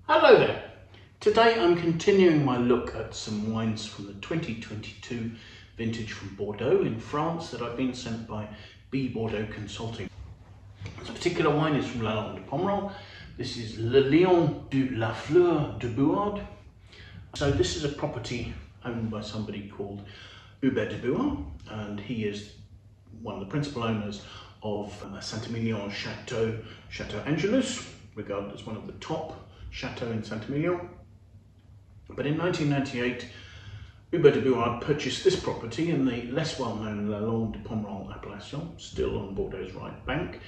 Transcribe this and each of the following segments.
Hello there! Today I'm continuing my look at some wines from the 2022 vintage from Bordeaux in France that I've been sent by Bee Bordeaux Consulting. This particular wine is from Lalande de Pomerol. This is Lalande de Fleur de Bouard. So this is a property owned by somebody called Hubert de Boüard, and he is one of the principal owners of Saint Emilion Château Angelus, regarded as one of the top chateaux in Saint Emilion. But in 1998, Hubert de Boüard purchased this property in the less well-known Lalande de Pomerol appellation, still on Bordeaux's Right Bank,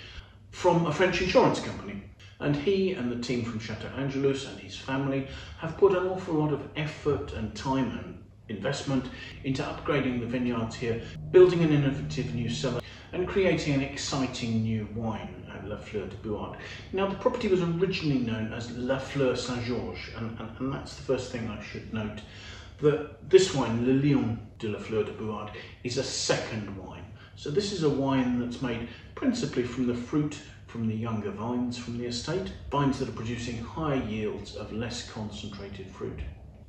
from a French insurance company. And he and the team from Château Angelus and his family have put an awful lot of effort and time and investment into upgrading the vineyards here, building an innovative new cellar and creating an exciting new wine at La Fleur de Bouard. Now, the property was originally known as La Fleur Saint-Georges, and that's the first thing I should note, that this wine, Lalande de la Fleur de Bouard, is a second wine. So this is a wine that's made principally from the fruit from the younger vines from the estate, vines that are producing higher yields of less concentrated fruit.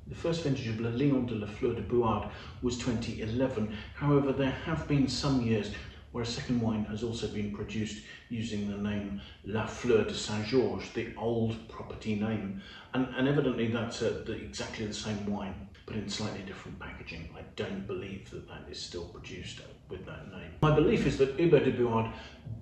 The first vintage of Lalande de la Fleur de Bouard was 2011. However, there have been some years where a second wine has also been produced using the name La Fleur de Saint-Georges, the old property name. And evidently that's exactly the same wine, but in slightly different packaging. I don't believe that that is still produced with that name. My belief is that Hubert de Boüard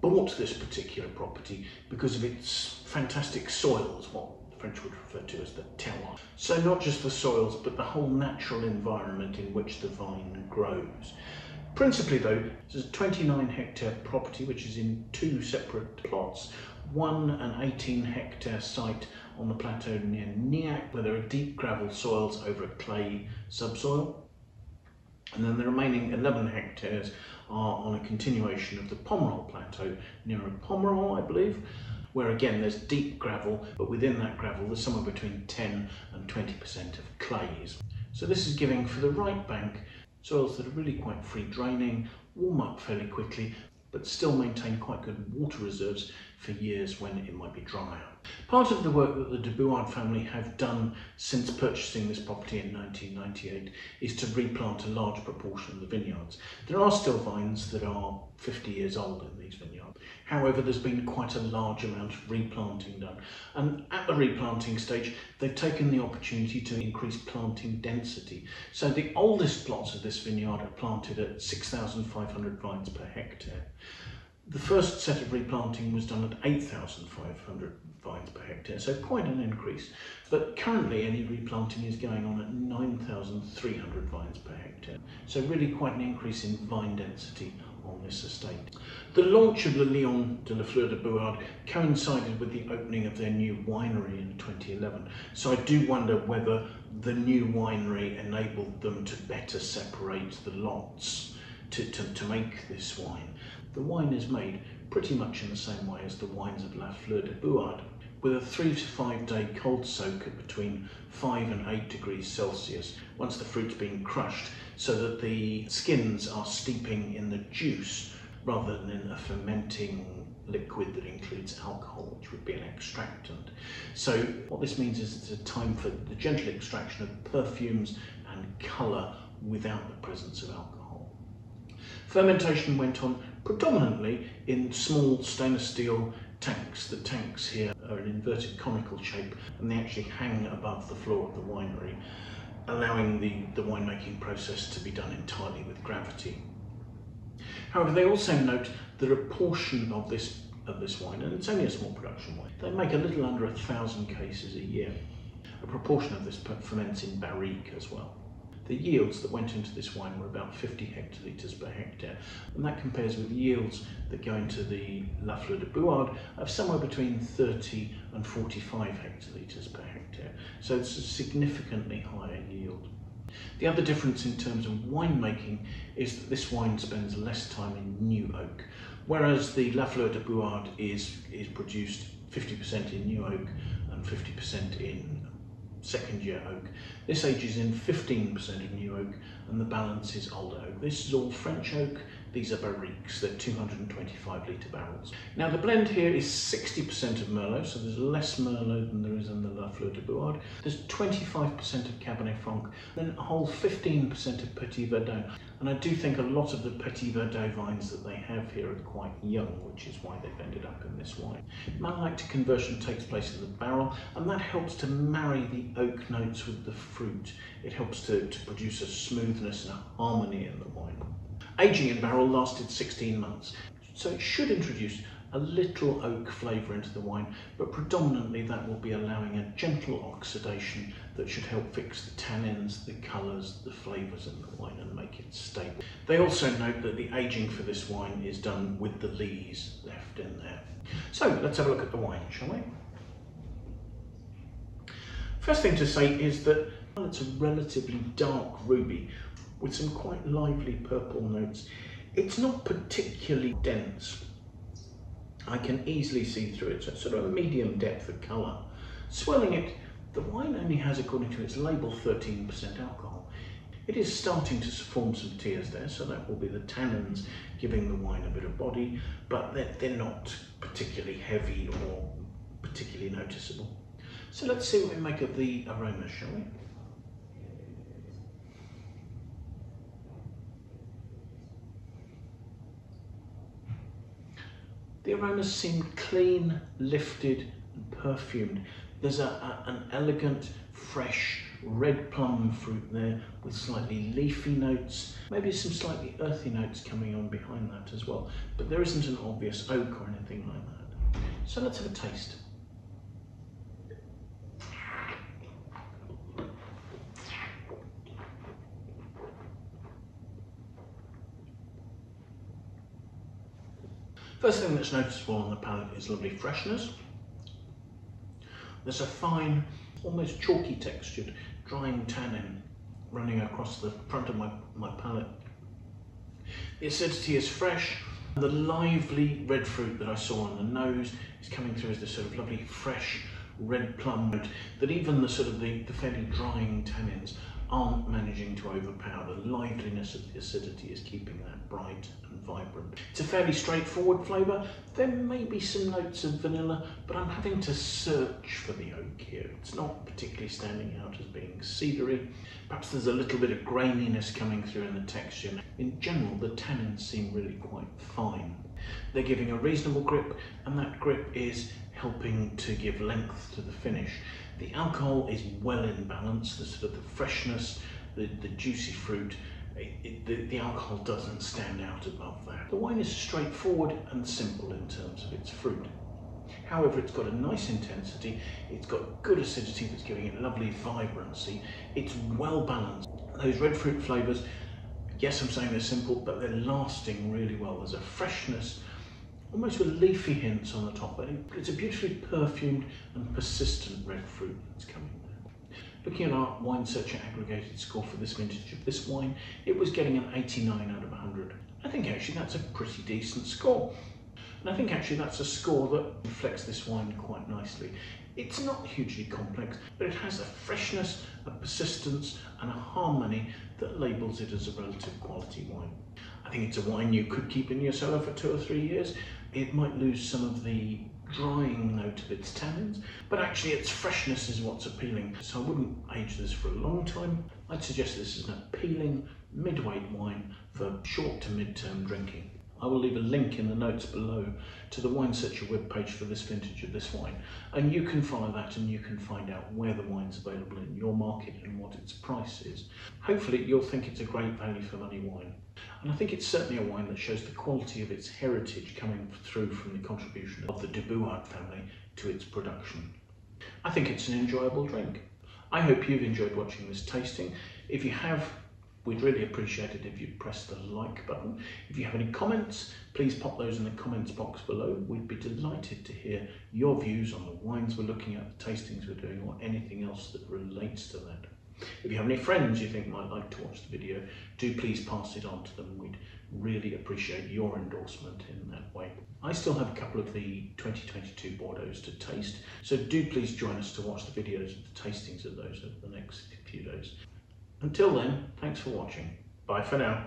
bought this particular property because of its fantastic soils, what the French would refer to as the terroir. So not just the soils, but the whole natural environment in which the vine grows. Principally though, this is a 29 hectare property which is in two separate plots. One, an 18 hectare site on the plateau near Niac, where there are deep gravel soils over a clay subsoil. And then the remaining 11 hectares are on a continuation of the Pomerol plateau near Pomerol, I believe, where again there's deep gravel, but within that gravel there's somewhere between 10 and 20% of clays. So this is giving, for the right bank, soils that are really quite free draining, warm up fairly quickly, but still maintain quite good water reserves for years when it might be drier. Part of the work that the de Boüard family have done since purchasing this property in 1998 is to replant a large proportion of the vineyards. There are still vines that are 50 years old in these vineyards. However, there's been quite a large amount of replanting done. And at the replanting stage, they've taken the opportunity to increase planting density. So the oldest plots of this vineyard are planted at 6,500 vines per hectare. The first set of replanting was done at 8,500 vines per hectare, so quite an increase. But currently any replanting is going on at 9,300 vines per hectare, so really quite an increase in vine density on this estate. The launch of Lalande de la Fleur de Bouard coincided with the opening of their new winery in 2011, so I do wonder whether the new winery enabled them to better separate the lots to make this wine. The wine is made pretty much in the same way as the wines of La Fleur de Bouard, with a 3 to 5 day cold soak at between 5 and 8 degrees Celsius once the fruit's been crushed, so that the skins are steeping in the juice rather than in a fermenting liquid that includes alcohol, which would be an extractant. So what this means is it's a time for the gentle extraction of perfumes and colour without the presence of alcohol. Fermentation went on predominantly in small stainless steel tanks. The tanks here are an inverted conical shape and they actually hang above the floor of the winery, allowing the winemaking process to be done entirely with gravity. However, they also note that a portion of this wine, and it's only a small production wine, they make a little under 1,000 cases a year. A proportion of this ferments in barrique as well. The yields that went into this wine were about 50 hectolitres per hectare, and that compares with yields that go into the La Fleur de Bouard of somewhere between 30 and 45 hectolitres per hectare. So it's a significantly higher yield. The other difference in terms of winemaking is that this wine spends less time in new oak, whereas the La Fleur de Bouard is produced 50% in new oak and 50% in second year oak. This ages in 15% of new oak and the balance is old oak. This is all French oak These are barriques, they're 225 litre barrels. Now the blend here is 60% of Merlot, so there's less Merlot than there is in the Fleur de Bouard. There's 25% of Cabernet Franc, then a whole 15% of Petit Verdot. And I do think a lot of the Petit Verdot vines that they have here are quite young, which is why they've ended up in this wine. Malolactic conversion takes place in the barrel, and that helps to marry the oak notes with the fruit. It helps to produce a smoothness and a harmony in the wine. Aging in barrel lasted 16 months, so it should introduce a little oak flavour into the wine, but predominantly that will be allowing a gentle oxidation that should help fix the tannins, the colours, the flavours in the wine and make it stable. They also note that the aging for this wine is done with the lees left in there. So let's have a look at the wine, shall we? First thing to say is that it's a relatively dark ruby with some quite lively purple notes. It's not particularly dense. I can easily see through it, so it's sort of a medium depth of colour. Swirling it, the wine only has, according to its label, 13% alcohol. It is starting to form some tears there, so that will be the tannins giving the wine a bit of body, but they're not particularly heavy or particularly noticeable. So let's see what we make of the aromas, shall we? The aromas seem clean, lifted and perfumed. There's an elegant, fresh, red plum fruit there with slightly leafy notes, maybe some slightly earthy notes coming on behind that as well, but there isn't an obvious oak or anything like that. So let's have a taste. First thing that's noticeable on the palate is lovely freshness. There's a fine, almost chalky textured, drying tannin running across the front of my palate. The acidity is fresh. The lively red fruit that I saw on the nose is coming through as this sort of lovely fresh red plum note that even the fairly drying tannins aren't managing to overpower. The liveliness of the acidity is keeping that bright and vibrant. It's a fairly straightforward flavour. There may be some notes of vanilla, but I'm having to search for the oak here. It's not particularly standing out as being cedary. Perhaps there's a little bit of graininess coming through in the texture. In general, the tannins seem really quite fine. They're giving a reasonable grip, and that grip is helping to give length to the finish. The alcohol is well in balance, the sort of the freshness, the juicy fruit, the alcohol doesn't stand out above that. The wine is straightforward and simple in terms of its fruit. However, it's got a nice intensity, it's got good acidity that's giving it lovely vibrancy, it's well balanced. Those red fruit flavours, yes, I'm saying they're simple, but they're lasting really well. There's a freshness, almost with leafy hints on the top, but it's a beautifully perfumed and persistent red fruit that's coming there. Looking at our Wine Searcher aggregated score for this vintage of this wine, it was getting an 89 out of 100. I think actually that's a pretty decent score. And I think actually that's a score that reflects this wine quite nicely. It's not hugely complex, but it has a freshness, a persistence and a harmony that labels it as a relative quality wine. I think it's a wine you could keep in your cellar for 2 or 3 years. It might lose some of the drying note of its tannins, but actually its freshness is what's appealing. So I wouldn't age this for a long time. I'd suggest this is an appealing mid-weight wine for short to mid-term drinking. I will leave a link in the notes below to the Wine Searcher webpage for this vintage of this wine, and you can follow that and you can find out where the wine's available in your market and what its price is. Hopefully you'll think it's a great value for money wine, and I think it's certainly a wine that shows the quality of its heritage coming through from the contribution of the de Boüard family to its production. I think it's an enjoyable drink. I hope you've enjoyed watching this tasting. If you have, we'd really appreciate it if you'd press the like button. If you have any comments, please pop those in the comments box below. We'd be delighted to hear your views on the wines we're looking at, the tastings we're doing, or anything else that relates to that. If you have any friends you think might like to watch the video, do please pass it on to them. We'd really appreciate your endorsement in that way. I still have a couple of the 2022 Bordeaux to taste, so do please join us to watch the videos of the tastings of those over the next few days. Until then, thanks for watching. Bye for now.